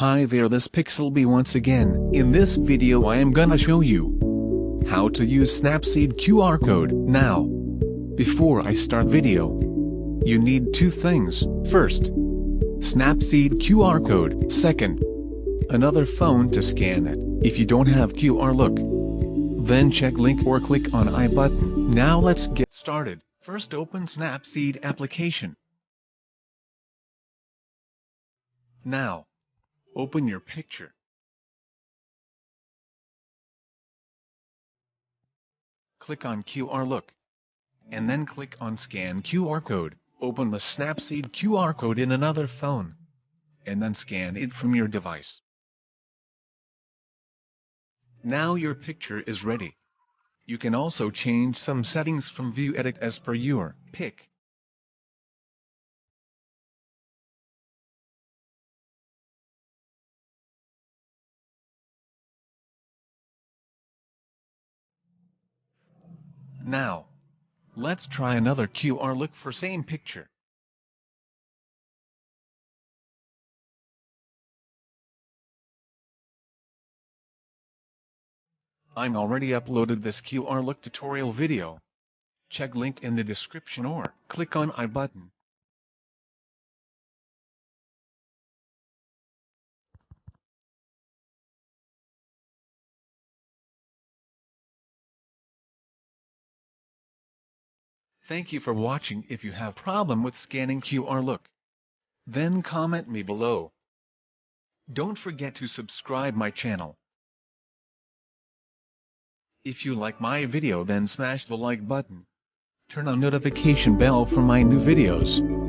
Hi there, this Pixelby once again. In this video I am gonna show you how to use Snapseed QR code. Now, before I start video, you need two things. First, Snapseed QR code. Second, another phone to scan it. If you don't have QR, look, then check link or click on I button. Now let's get started. First, open Snapseed application. Now, open your picture. Click on QR look, and then click on scan QR code. Open the Snapseed QR code in another phone, and then scan it from your device. Now your picture is ready. You can also change some settings from View Edit as per your pick. Now, let's try another QR look for same picture. I'm already uploaded this QR look tutorial video. Check link in the description or click on I button. Thank you for watching. If you have problem with scanning QR look, then comment me below. Don't forget to subscribe my channel. If you like my video, then smash the like button. Turn on notification bell for my new videos.